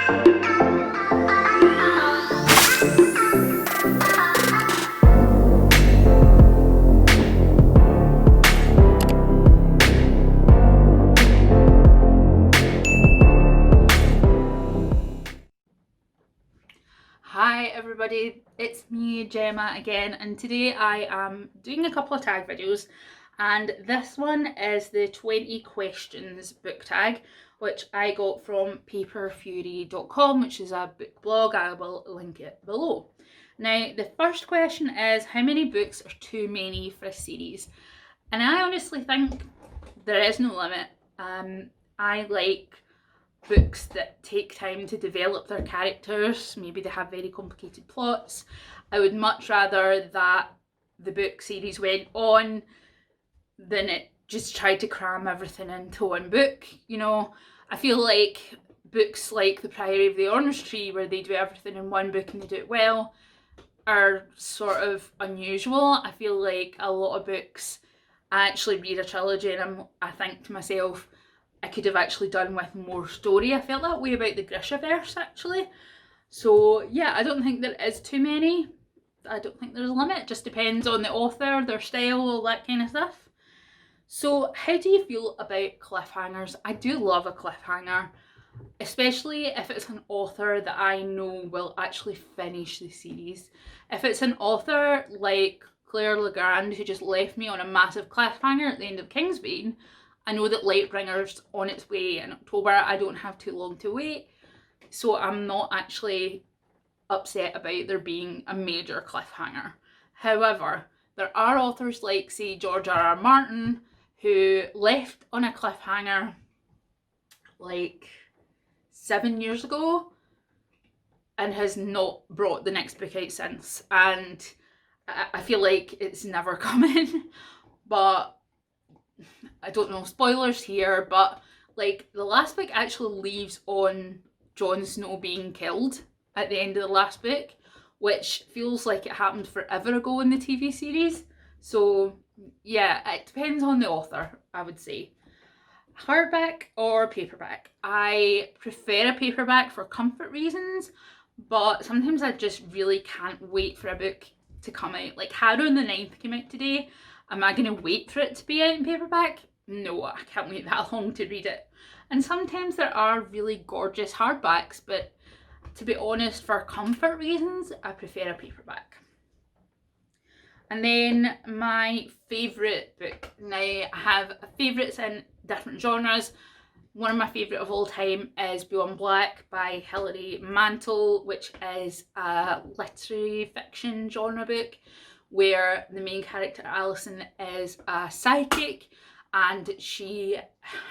Hi everybody, it's me Gemma again, and today I am doing a couple of tag videos, and this one is the 20 questions book tag, which I got from paperfury.com, which is a book blog. I will link it below. Now the first question is, how many books are too many for a series? And I honestly think there is no limit. I like books that take time to develop their characters. Maybe they have very complicated plots. I would much rather that the book series went on than it just tried to cram everything into one book. You know, I feel like books like The Priory of the Orange Tree, where they do everything in one book and they do it well, are sort of unusual. I feel like a lot of books, I actually read a trilogy and I think to myself, I could have actually done with more story. I felt that way about the Grishaverse actually. So yeah, I don't think there is too many. I don't think there's a limit. It just depends on the author, their style, all that kind of stuff. So how do you feel about cliffhangers? I do love a cliffhanger, especially if it's an author that I know will actually finish the series. If it's an author like Claire Legrand, who just left me on a massive cliffhanger at the end of Kingsbane, I know that Lightbringer's on its way in October. I don't have too long to wait, so I'm not actually upset about there being a major cliffhanger. However, there are authors like, say, George R.R. Martin, who left on a cliffhanger like 7 years ago and has not brought the next book out since. And I feel like it's never coming. But I don't know, spoilers here, but like the last book actually leaves on Jon Snow being killed at the end of the last book, which feels like it happened forever ago in the TV series. So yeah, it depends on the author, I would say. Hardback or paperback? I prefer a paperback for comfort reasons, but sometimes I just really can't wait for a book to come out. Like Harrow and the Ninth came out today. Am I going to wait for it to be out in paperback? No, I can't wait that long to read it. And sometimes there are really gorgeous hardbacks, but to be honest, for comfort reasons, I prefer a paperback. And then my favourite book. Now, I have favourites in different genres. One of my favourite of all time is Beyond Black by Hilary Mantel, which is a literary fiction genre book where the main character Alison is a psychic and she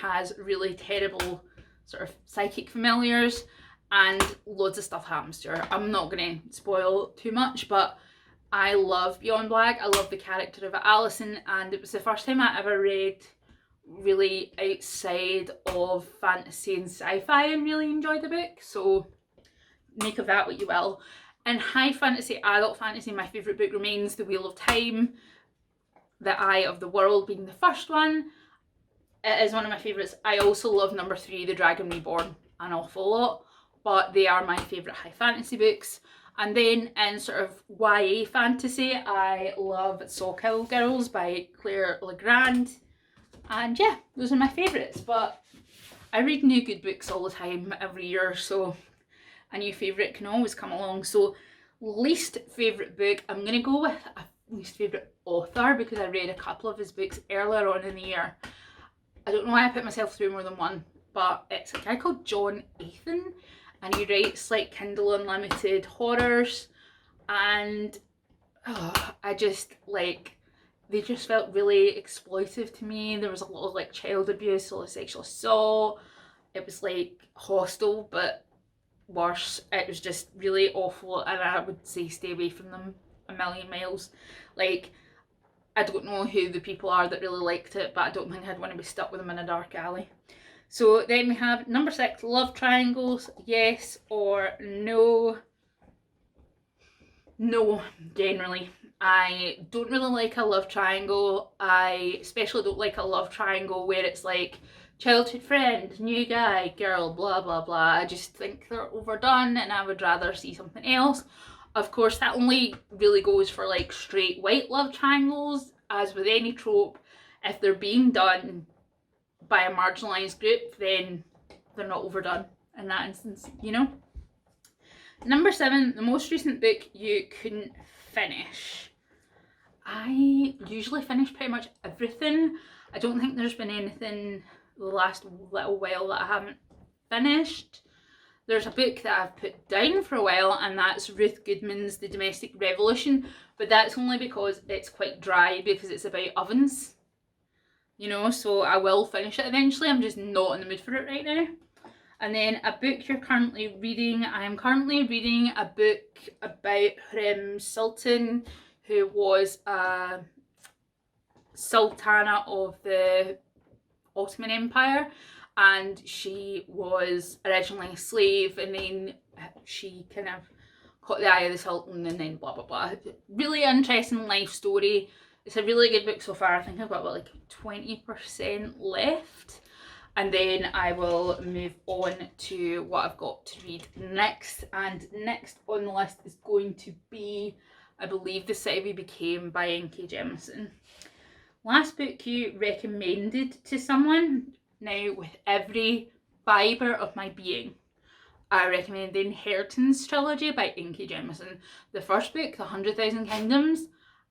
has really terrible sort of psychic familiars and loads of stuff happens to her. I'm not going to spoil too much, but I love Beyond Black. I love the character of Alison, and it was the first time I ever read really outside of fantasy and sci-fi and really enjoyed the book, so make of that what you will. In high fantasy, adult fantasy, my favourite book remains The Wheel of Time, The Eye of the World being the first one. It is one of my favourites. I also love number 3, The Dragon Reborn, an awful lot, but they are my favourite high fantasy books. And then in sort of YA fantasy, I love Soulkill Girls by Claire Legrand. And yeah, those are my favourites, but I read new good books all the time, every year, so a new favourite can always come along. So least favourite book, I'm going to go with a least favourite author because I read a couple of his books earlier on in the year. I don't know why I put myself through more than one, but it's a guy called John Athan, and he writes like Kindle Unlimited horrors, and I just like, they just felt really exploitive to me. There was a lot of like child abuse, a lot of sexual assault. It was like Hostel, but worse. It was just really awful, and I would say stay away from them a million miles. Like, I don't know who the people are that really liked it, but I don't think I'd want to be stuck with them in a dark alley. So then we have number 6, love triangles, yes or no? No, generally. I don't really like a love triangle. I especially don't like a love triangle where it's like childhood friend, new guy, girl, blah blah blah. I just think they're overdone and I would rather see something else. Of course, that only really goes for like straight white love triangles. As with any trope, if they're being done by a marginalised group, then they're not overdone in that instance, you know? Number 7, the most recent book you couldn't finish. I usually finish pretty much everything. I don't think there's been anything the last little while that I haven't finished. There's a book that I've put down for a while, and that's Ruth Goodman's The Domestic Revolution, but that's only because it's quite dry, because it's about ovens, you know, so I will finish it eventually. I'm just not in the mood for it right now. And then a book you're currently reading. I am currently reading a book about Hürrem Sultan, who was a sultana of the Ottoman Empire, and she was originally a slave, and then she kind of caught the eye of the Sultan, and then blah blah blah. Really interesting life story. It's a really good book so far. I think I've got about like 20% left, and then I will move on to what I've got to read next. And next on the list is going to be, I believe, The City We Became by N.K. Jemisin. Last book you recommended to someone. Now, with every fibre of my being, I recommend the Inheritance trilogy by N.K. Jemisin. The first book, The 100,000 Kingdoms,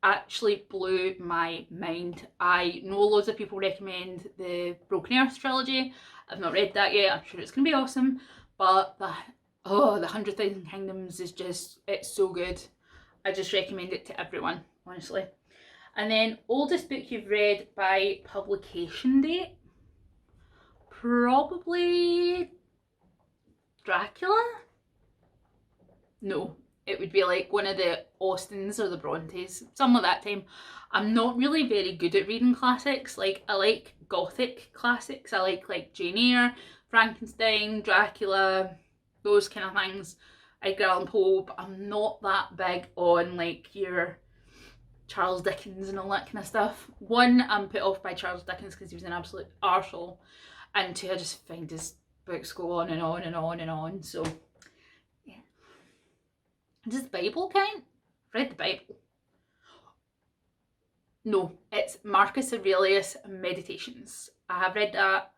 actually blew my mind. I know loads of people recommend the Broken Earth trilogy. I've not read that yet. I'm sure it's going to be awesome. But the 100,000 Kingdoms is just, it's so good. I just recommend it to everyone, honestly. And then, oldest book you've read by publication date? Probably Dracula? No, it would be like one of the Austens or the Brontes, some of that time. I'm not really very good at reading classics. Like, I like gothic classics. I like Jane Eyre, Frankenstein, Dracula, those kind of things. Edgar Allan Poe, but I'm not that big on like your Charles Dickens and all that kind of stuff. One, I'm put off by Charles Dickens because he was an absolute arsehole, and two, I just find his books go on and on and on and on. So yeah. Does the Bible count? I've read the Bible. No, it's Marcus Aurelius Meditations. I have read that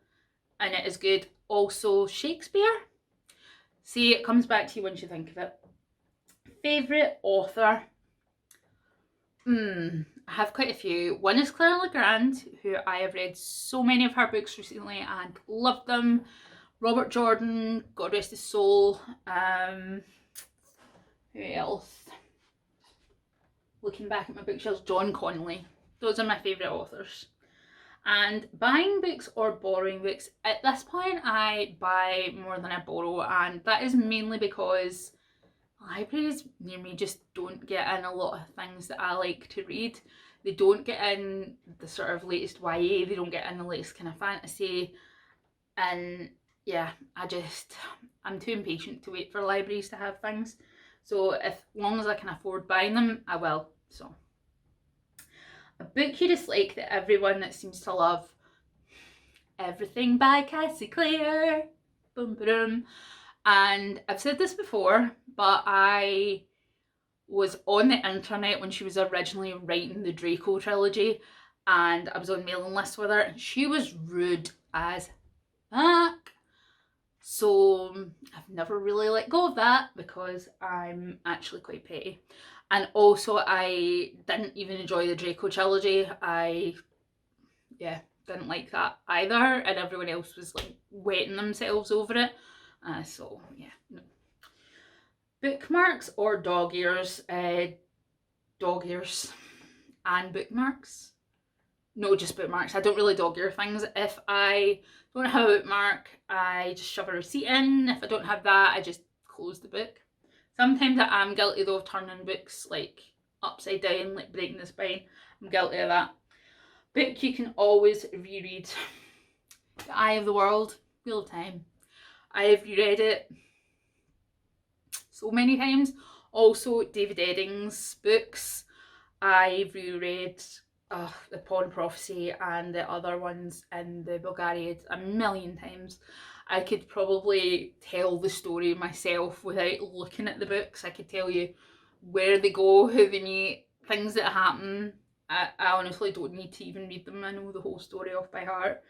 and it is good. Also Shakespeare. See, it comes back to you once you think of it. Favourite author? I have quite a few. One is Claire Legrand, who I have read so many of her books recently and loved them. Robert Jordan, God rest his soul. Who else? Looking back at my bookshelves, John Connolly. Those are my favourite authors. And buying books or borrowing books, at this point I buy more than I borrow, and that is mainly because libraries near me just don't get in a lot of things that I like to read. They don't get in the sort of latest YA, they don't get in the latest kind of fantasy, and yeah, I'm too impatient to wait for libraries to have things. So as long as I can afford buying them, I will. So, a book you dislike that everyone seems to love. Everything by Cassie Clare. Boom boom. And I've said this before, but I was on the internet when she was originally writing the Draco trilogy, and I was on mailing lists with her, and she was rude as fuck. So I've never really let go of that because I'm actually quite petty. And also I didn't even enjoy the Draco trilogy. I didn't like that either, and everyone else was like wetting themselves over it. So yeah, no. Bookmarks or dog ears? Dog ears and bookmarks. No, just bookmarks. I don't really dog ear things. If I don't have a bookmark, I just shove a receipt in. If I don't have that, I just close the book. Sometimes I am guilty though of turning books like upside down, like breaking the spine. I'm guilty of that. Book you can always reread. The Eye of the World, Wheel of Time. I have reread it so many times. Also David Eddings' books. I've reread the Pawn Prophecy and the other ones in the Bulgarians a million times. I could probably tell the story myself without looking at the books. I could tell you where they go, who they meet, things that happen. I honestly don't need to even read them. I know the whole story off by heart.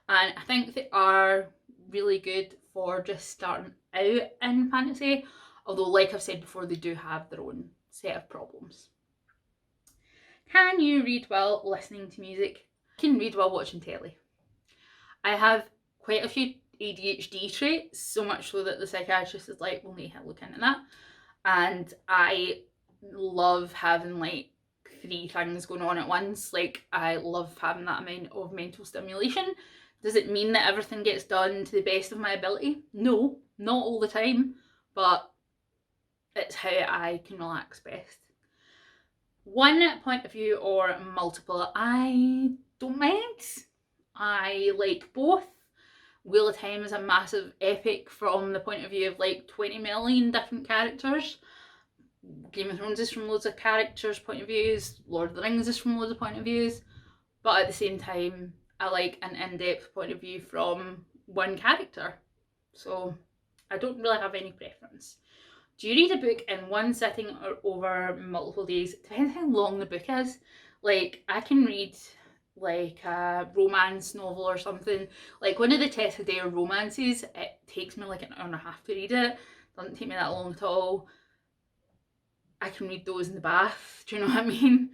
And I think they are really good for just starting out in fantasy. Although, like I've said before, they do have their own set of problems. Can you read while listening to music? I can read while watching telly. I have quite a few ADHD traits, so much so that the psychiatrist is like, we'll need to look into that. And I love having like 3 things going on at once. Like, I love having that amount of mental stimulation. Does it mean that everything gets done to the best of my ability? No, not all the time, but it's how I can relax best. One point of view or multiple, I don't mind. I like both. Wheel of Time is a massive epic from the point of view of like 20 million different characters. Game of Thrones is from loads of characters' point of views. Lord of the Rings is from loads of point of views. But at the same time, I like an in-depth point of view from one character. So I don't really have any preference. Do you read a book in one sitting or over multiple days? Depends how long the book is. Like, I can read like a romance novel or something. Like one of the Tessa Dare romances, it takes me like an hour and a half to read it. Doesn't take me that long at all. I can read those in the bath, do you know what I mean?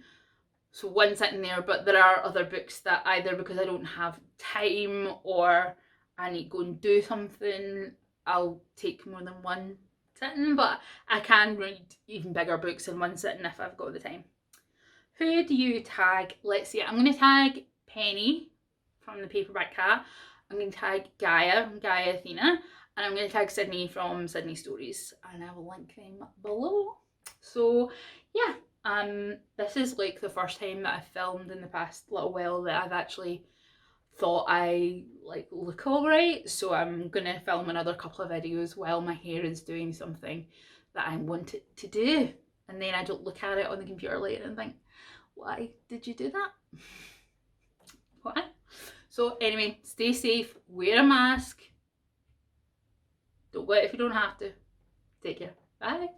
So one sitting there, but there are other books that either because I don't have time or I need to go and do something, I'll take more than one sitting, but I can read even bigger books in one sitting if I've got the time. Who do you tag? Let's see, I'm going to tag Pene from the Paperback Cat. I'm going to tag Gaia Athena, and I'm going to tag Sydney from Sydney Stories, and I will link them below. So yeah, this is like the first time that I've filmed in the past little while that I've actually thought I like look alright, so I'm gonna film another couple of videos while my hair is doing something that I want it to do, and then I don't look at it on the computer later and think, why did you do that? What? So anyway, stay safe, wear a mask, don't go out if you don't have to. Take care. Bye.